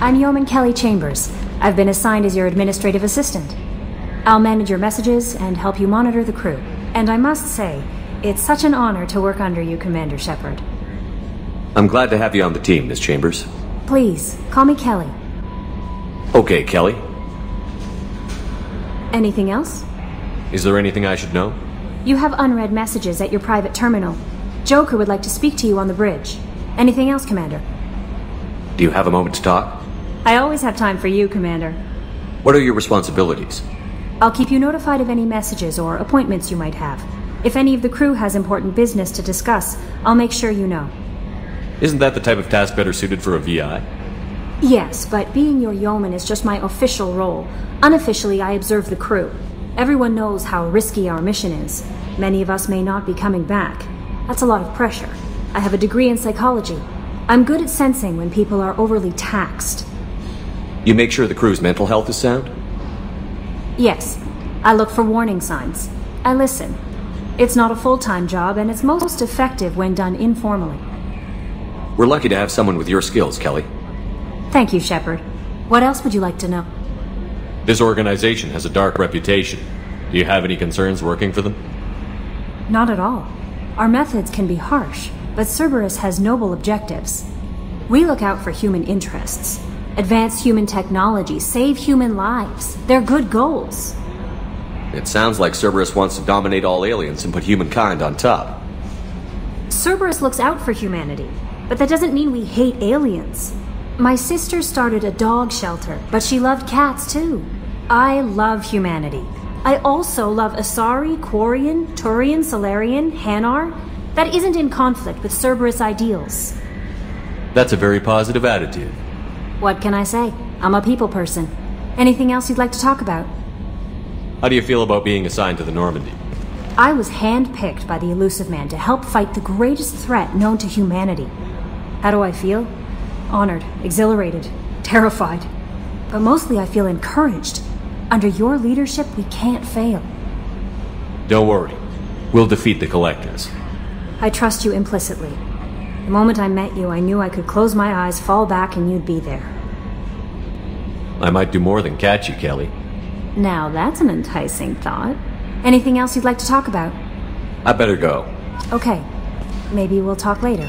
I'm Yeoman Kelly Chambers. I've been assigned as your administrative assistant. I'll manage your messages and help you monitor the crew. And I must say, it's such an honor to work under you, Commander Shepard. I'm glad to have you on the team, Miss Chambers. Please, call me Kelly. Okay, Kelly. Anything else? Is there anything I should know? You have unread messages at your private terminal. Joker would like to speak to you on the bridge. Anything else, Commander? Do you have a moment to talk? I always have time for you, Commander. What are your responsibilities? I'll keep you notified of any messages or appointments you might have. If any of the crew has important business to discuss, I'll make sure you know. Isn't that the type of task better suited for a VI? Yes, but being your yeoman is just my official role. Unofficially, I observe the crew. Everyone knows how risky our mission is. Many of us may not be coming back. That's a lot of pressure. I have a degree in psychology. I'm good at sensing when people are overly taxed. You make sure the crew's mental health is sound? Yes. I look for warning signs. I listen. It's not a full-time job, and it's most effective when done informally. We're lucky to have someone with your skills, Kelly. Thank you, Shepard. What else would you like to know? This organization has a dark reputation. Do you have any concerns working for them? Not at all. Our methods can be harsh, but Cerberus has noble objectives. We look out for human interests. Advance human technology, save human lives. They're good goals. It sounds like Cerberus wants to dominate all aliens and put humankind on top. Cerberus looks out for humanity, but that doesn't mean we hate aliens. My sister started a dog shelter, but she loved cats too. I love humanity. I also love Asari, Quarian, Turian, Solarian, Hanar. That isn't in conflict with Cerberus ideals. That's a very positive attitude. What can I say? I'm a people person. Anything else you'd like to talk about? How do you feel about being assigned to the Normandy? I was handpicked by the Elusive Man to help fight the greatest threat known to humanity. How do I feel? Honored, exhilarated, terrified. But mostly I feel encouraged. Under your leadership, we can't fail. Don't worry. We'll defeat the Collectors. I trust you implicitly. The moment I met you, I knew I could close my eyes, fall back, and you'd be there. I might do more than catch you, Kelly. Now that's an enticing thought. Anything else you'd like to talk about? I better go. Okay. Maybe we'll talk later.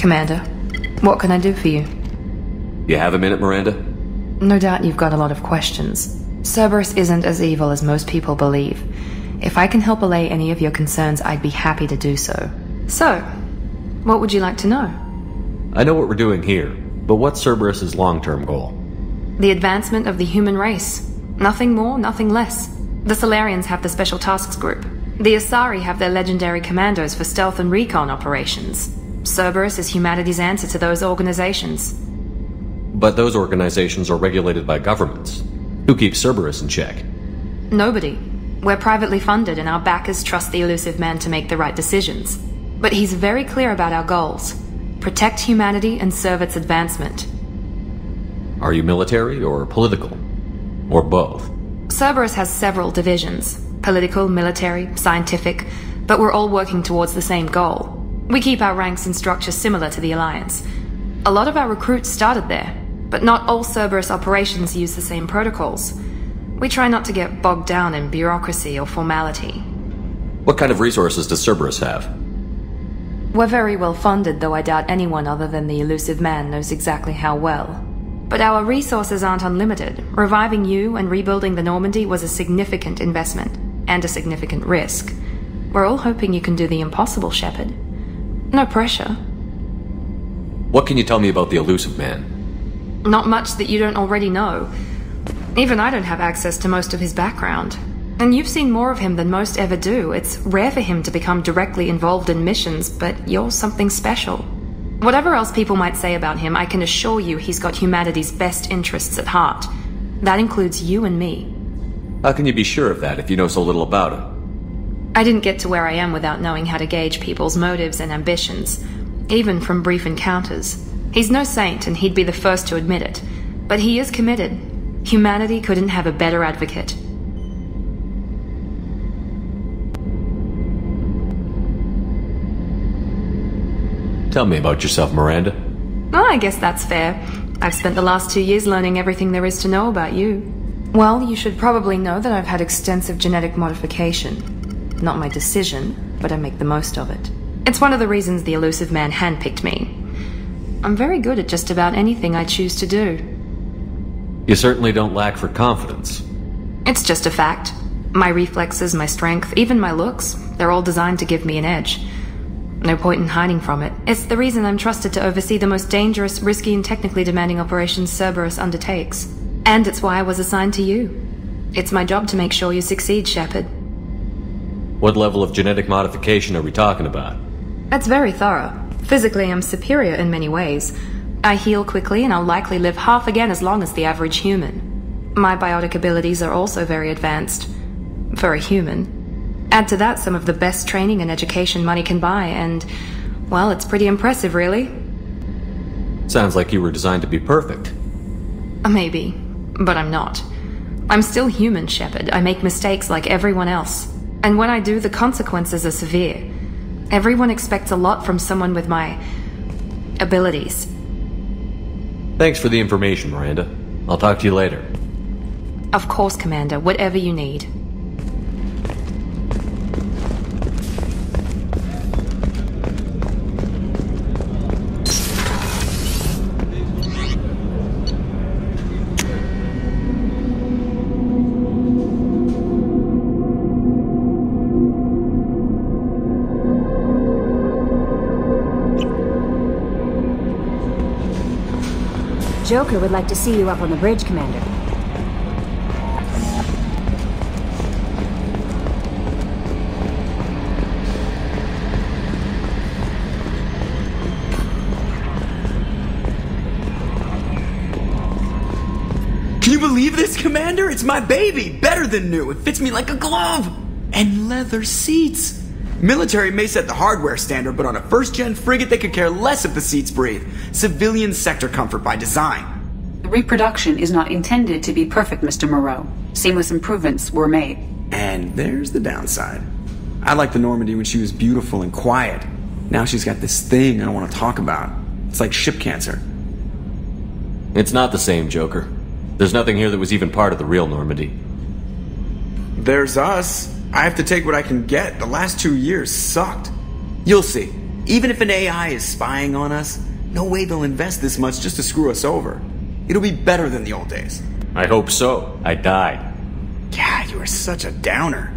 Commander, what can I do for you? You have a minute, Miranda? No doubt you've got a lot of questions. Cerberus isn't as evil as most people believe. If I can help allay any of your concerns, I'd be happy to do so. So, what would you like to know? I know what we're doing here, but what's Cerberus's long-term goal? The advancement of the human race. Nothing more, nothing less. The Solarians have the Special Tasks Group. The Asari have their legendary commandos for stealth and recon operations. Cerberus is humanity's answer to those organizations. But those organizations are regulated by governments. Who keeps Cerberus in check? Nobody. We're privately funded and our backers trust the elusive man to make the right decisions. But he's very clear about our goals. Protect humanity and serve its advancement. Are you military or political? Or both? Cerberus has several divisions. Political, military, scientific, but we're all working towards the same goal. We keep our ranks and structure similar to the Alliance. A lot of our recruits started there, but not all Cerberus operations use the same protocols. We try not to get bogged down in bureaucracy or formality. What kind of resources does Cerberus have? We're very well funded, though I doubt anyone other than the elusive man knows exactly how well. But our resources aren't unlimited. Reviving you and rebuilding the Normandy was a significant investment, and a significant risk. We're all hoping you can do the impossible, Shepard. No pressure. What can you tell me about the elusive man? Not much that you don't already know. Even I don't have access to most of his background. And you've seen more of him than most ever do. It's rare for him to become directly involved in missions, but you're something special. Whatever else people might say about him, I can assure you he's got humanity's best interests at heart. That includes you and me. How can you be sure of that if you know so little about him? I didn't get to where I am without knowing how to gauge people's motives and ambitions, even from brief encounters. He's no saint, and he'd be the first to admit it. But he is committed. Humanity couldn't have a better advocate. Tell me about yourself, Miranda. Oh, I guess that's fair. I've spent the last 2 years learning everything there is to know about you. Well, you should probably know that I've had extensive genetic modification. Not my decision, but I make the most of it. It's one of the reasons the elusive man handpicked me. I'm very good at just about anything I choose to do. You certainly don't lack for confidence. It's just a fact. My reflexes, my strength, even my looks, they're all designed to give me an edge. No point in hiding from it. It's the reason I'm trusted to oversee the most dangerous, risky, and technically demanding operations Cerberus undertakes. And it's why I was assigned to you. It's my job to make sure you succeed, Shepard. What level of genetic modification are we talking about? That's very thorough. Physically, I'm superior in many ways. I heal quickly, and I'll likely live half again as long as the average human. My biotic abilities are also very advanced. For a human. Add to that some of the best training and education money can buy, and, well, it's pretty impressive, really. Sounds like you were designed to be perfect. Maybe, but I'm not. I'm still human, Shepard. I make mistakes like everyone else. And when I do, the consequences are severe. Everyone expects a lot from someone with my abilities. Thanks for the information, Miranda. I'll talk to you later. Of course, Commander. Whatever you need. Joker would like to see you up on the bridge, Commander. Can you believe this, Commander? It's my baby! Better than new! It fits me like a glove! And leather seats! Military may set the hardware standard, but on a first-gen frigate they could care less if the seats breathe. Civilian sector comfort by design. The reproduction is not intended to be perfect, Mr. Moreau. Seamless improvements were made. And there's the downside. I liked the Normandy when she was beautiful and quiet. Now she's got this thing I don't want to talk about. It's like ship cancer. It's not the same, Joker. There's nothing here that was even part of the real Normandy. There's us. I have to take what I can get. The last 2 years sucked. You'll see. Even if an AI is spying on us, no way they'll invest this much just to screw us over. It'll be better than the old days. I hope so. I died. God, you are such a downer.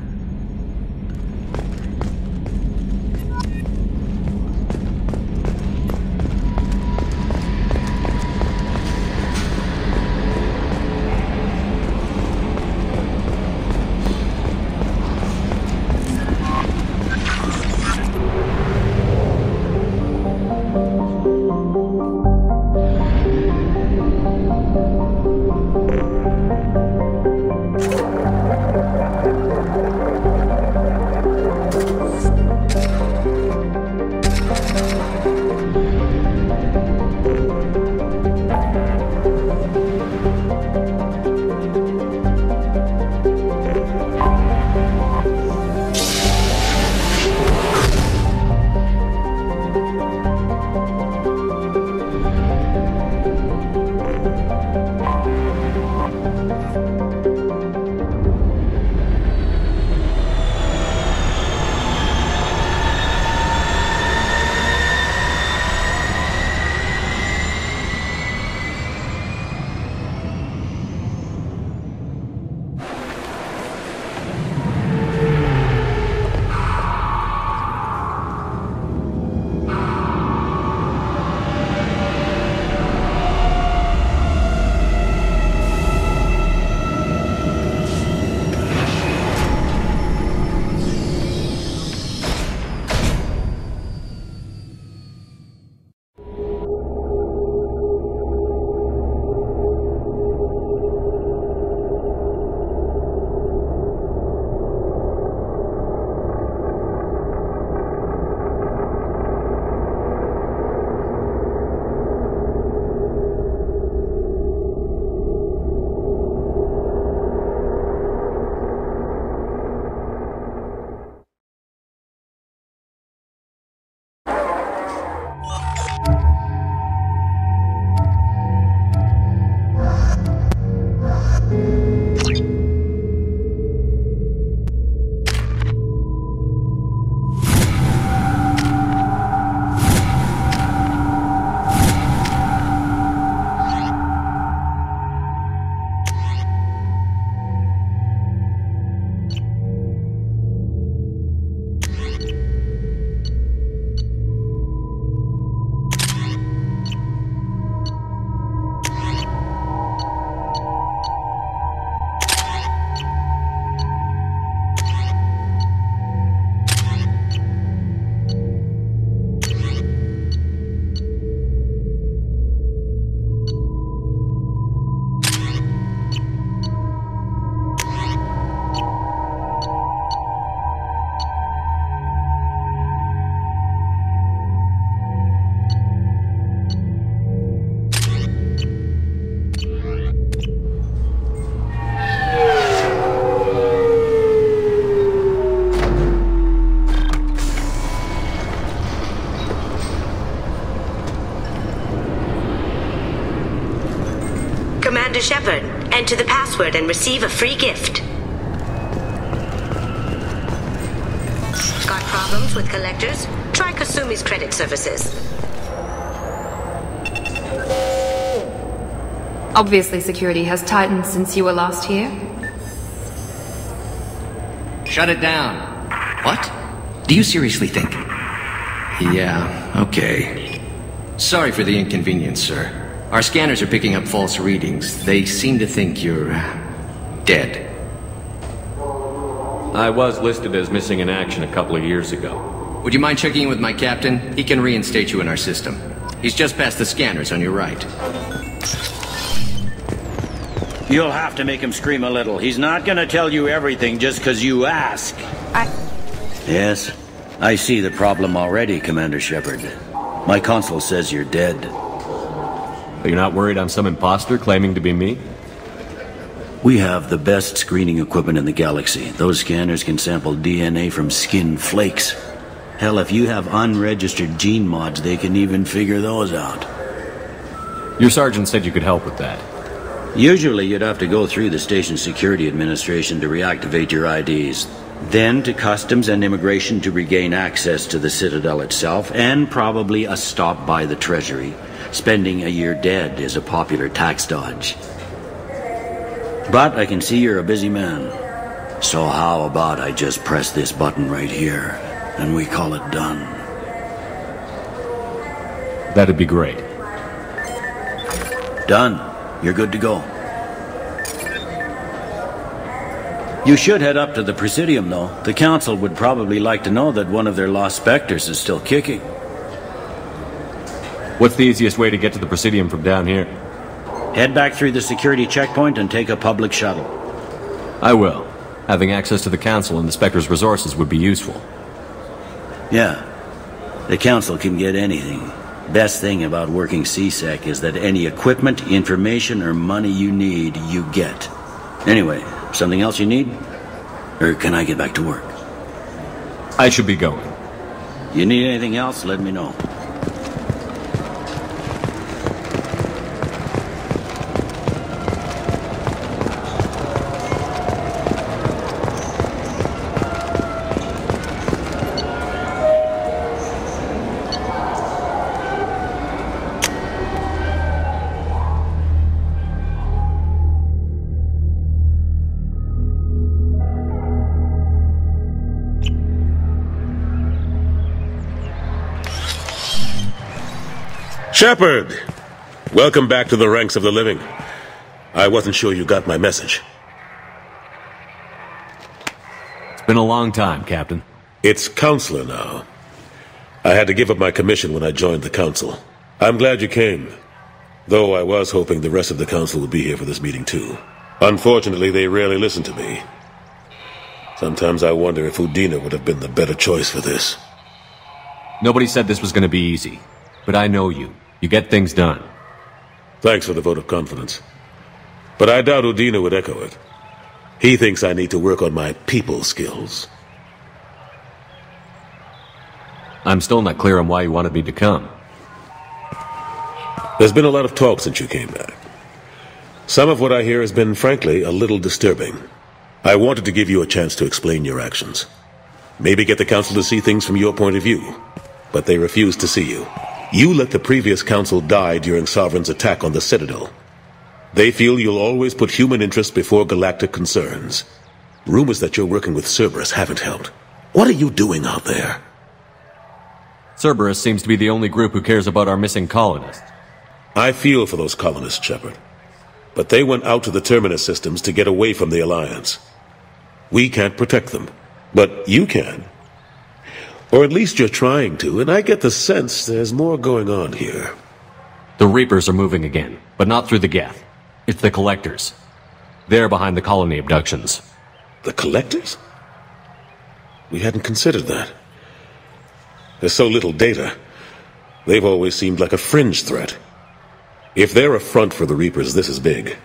Commander Shepard, enter the password and receive a free gift. Got problems with collectors? Try Kasumi's credit services. Obviously, security has tightened since you were last here. Shut it down. What? Do you seriously think? Yeah, okay. Sorry for the inconvenience, sir. Our scanners are picking up false readings. They seem to think you're dead. I was listed as missing in action a couple of years ago. Would you mind checking in with my captain? He can reinstate you in our system. He's just past the scanners on your right. You'll have to make him scream a little. He's not gonna tell you everything just because you ask. Yes, I see the problem already, Commander Shepard. My console says you're dead. But you're not worried I'm some imposter claiming to be me? We have the best screening equipment in the galaxy. Those scanners can sample DNA from skin flakes. Hell, if you have unregistered gene mods, they can even figure those out. Your sergeant said you could help with that. Usually you'd have to go through the station security administration to reactivate your IDs. then to Customs and Immigration to regain access to the Citadel itself, and probably a stop by the Treasury. Spending a year dead is a popular tax dodge. But I can see you're a busy man. So how about I just press this button right here, and we call it done? That'd be great. Done. You're good to go. You should head up to the Presidium, though. The Council would probably like to know that one of their lost specters is still kicking. What's the easiest way to get to the Presidium from down here? Head back through the security checkpoint and take a public shuttle. I will. Having access to the Council and the Spectre's resources would be useful. Yeah. The Council can get anything. Best thing about working CSEC is that any equipment, information, or money you need, you get. Anyway, something else you need? Or can I get back to work? I should be going. You need anything else, let me know. Shepard! Welcome back to the ranks of the living. I wasn't sure you got my message. It's been a long time, Captain. It's Counselor now. I had to give up my commission when I joined the Council. I'm glad you came, though I was hoping the rest of the Council would be here for this meeting too. Unfortunately, they rarely listen to me. Sometimes I wonder if Udina would have been the better choice for this. Nobody said this was going to be easy, but I know you. You get things done. Thanks for the vote of confidence. But I doubt Udina would echo it. He thinks I need to work on my people skills. I'm still not clear on why you wanted me to come. There's been a lot of talk since you came back. Some of what I hear has been, frankly, a little disturbing. I wanted to give you a chance to explain your actions. Maybe get the Council to see things from your point of view. But they refuse to see you. You let the previous Council die during Sovereign's attack on the Citadel. They feel you'll always put human interests before galactic concerns. Rumors that you're working with Cerberus haven't helped. What are you doing out there? Cerberus seems to be the only group who cares about our missing colonists. I feel for those colonists, Shepard. But they went out to the Terminus systems to get away from the Alliance. We can't protect them, but you can. Or at least you're trying to, and I get the sense there's more going on here. The Reapers are moving again, but not through the Geth. It's the Collectors. They're behind the colony abductions. The Collectors? We hadn't considered that. There's so little data. They've always seemed like a fringe threat. If they're a front for the Reapers, this is big.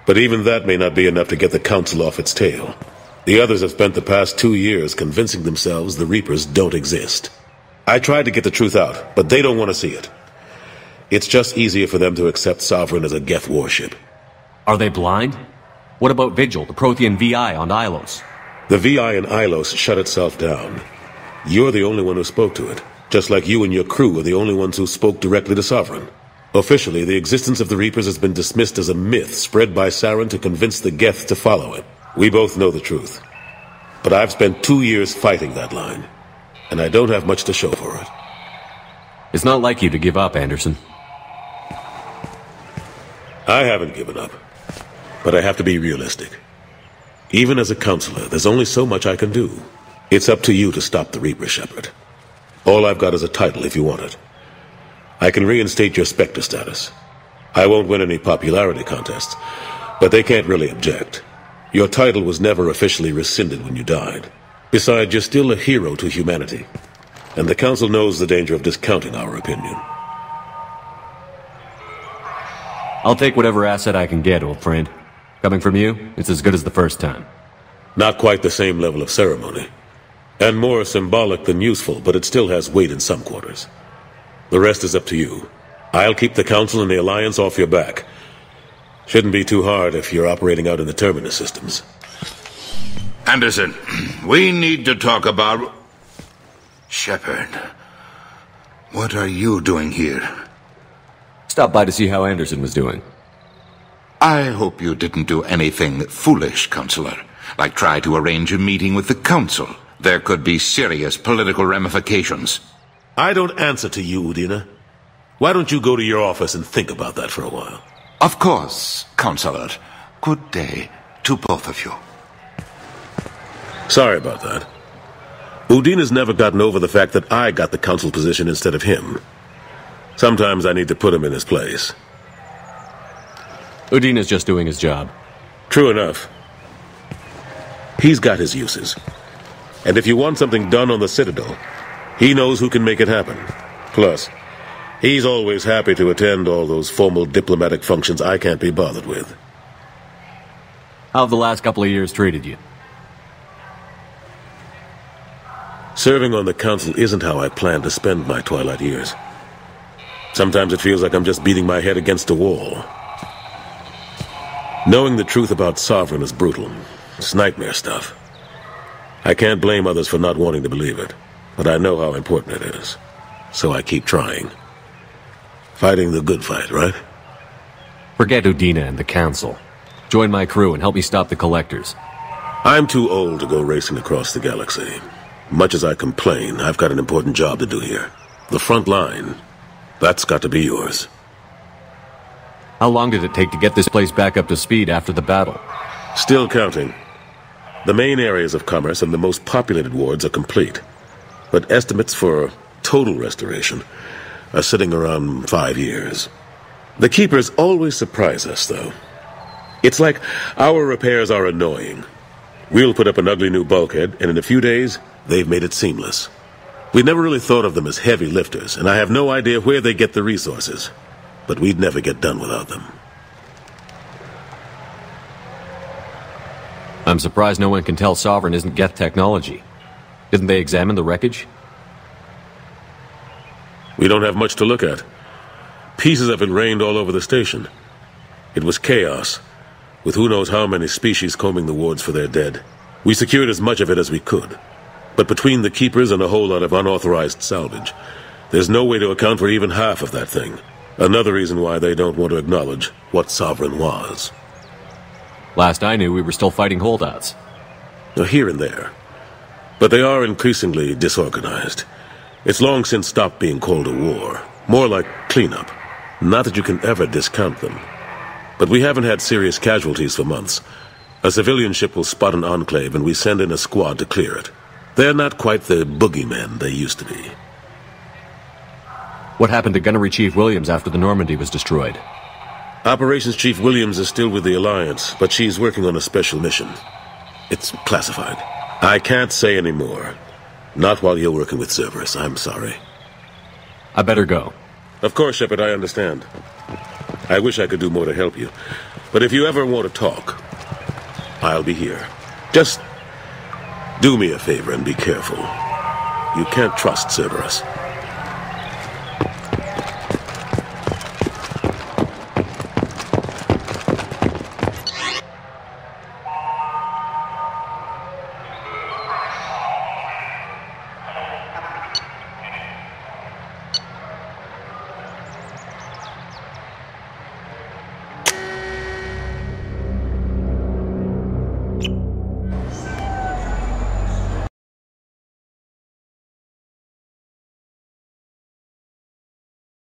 But even that may not be enough to get the Council off its tail. The others have spent the past 2 years convincing themselves the Reapers don't exist. I tried to get the truth out, but they don't want to see it. It's just easier for them to accept Sovereign as a Geth warship. Are they blind? What about Vigil, the Prothean VI on Ilos? The VI in Ilos shut itself down. You're the only one who spoke to it, just like you and your crew are the only ones who spoke directly to Sovereign. Officially, the existence of the Reapers has been dismissed as a myth spread by Saren to convince the Geth to follow it. We both know the truth. But I've spent 2 years fighting that line, and I don't have much to show for it. It's not like you to give up, Anderson. I haven't given up, but I have to be realistic. Even as a counselor, there's only so much I can do. It's up to you to stop the Reaper, Shepard. All I've got is a title if you want it. I can reinstate your Spectre status. I won't win any popularity contests, but they can't really object. Your title was never officially rescinded when you died. Besides, you're still a hero to humanity. And the Council knows the danger of discounting our opinion. I'll take whatever asset I can get, old friend. Coming from you, it's as good as the first time. Not quite the same level of ceremony. And more symbolic than useful, but it still has weight in some quarters. The rest is up to you. I'll keep the Council and the Alliance off your back. Shouldn't be too hard if you're operating out in the Terminus systems. Anderson, we need to talk about... Shepard, what are you doing here? Stopped by to see how Anderson was doing. I hope you didn't do anything foolish, Counselor, like try to arrange a meeting with the Council. There could be serious political ramifications. I don't answer to you, Udina. Why don't you go to your office and think about that for a while? Of course, Counselor. Good day to both of you. Sorry about that. Udina's never gotten over the fact that I got the Council position instead of him. Sometimes I need to put him in his place. Udina's just doing his job. True enough. He's got his uses. And if you want something done on the Citadel, he knows who can make it happen. Plus, he's always happy to attend all those formal diplomatic functions I can't be bothered with. How have the last couple of years treated you? Serving on the Council isn't how I plan to spend my twilight years. Sometimes it feels like I'm just beating my head against a wall. Knowing the truth about Sovereign is brutal. It's nightmare stuff. I can't blame others for not wanting to believe it, but I know how important it is. So I keep trying. Fighting the good fight, right? Forget Udina and the Council. Join my crew and help me stop the Collectors. I'm too old to go racing across the galaxy. Much as I complain, I've got an important job to do here. The front line. That's got to be yours. How long did it take to get this place back up to speed after the battle? Still counting. The main areas of commerce and the most populated wards are complete. But estimates for total restoration are sitting around 5 years. The Keepers always surprise us, though. It's like our repairs are annoying. We'll put up an ugly new bulkhead, and in a few days, they've made it seamless. We never really thought of them as heavy lifters, and I have no idea where they get the resources. But we'd never get done without them. I'm surprised no one can tell Sovereign isn't Geth technology. Didn't they examine the wreckage? We don't have much to look at. Pieces of it rained all over the station. It was chaos, with who knows how many species combing the wards for their dead. We secured as much of it as we could. But between the Keepers and a whole lot of unauthorized salvage, there's no way to account for even half of that thing. Another reason why they don't want to acknowledge what Sovereign was. Last I knew, we were still fighting holdouts. Here and there. But they are increasingly disorganized. It's long since stopped being called a war. More like cleanup. Not that you can ever discount them. But we haven't had serious casualties for months. A civilian ship will spot an enclave and we send in a squad to clear it. They're not quite the boogeymen they used to be. What happened to Gunnery Chief Williams after the Normandy was destroyed? Operations Chief Williams is still with the Alliance, but she's working on a special mission. It's classified. I can't say any more. Not while you're working with Cerberus, I'm sorry. I better go. Of course, Shepard, I understand. I wish I could do more to help you. But if you ever want to talk, I'll be here. Just do me a favor and be careful. You can't trust Cerberus.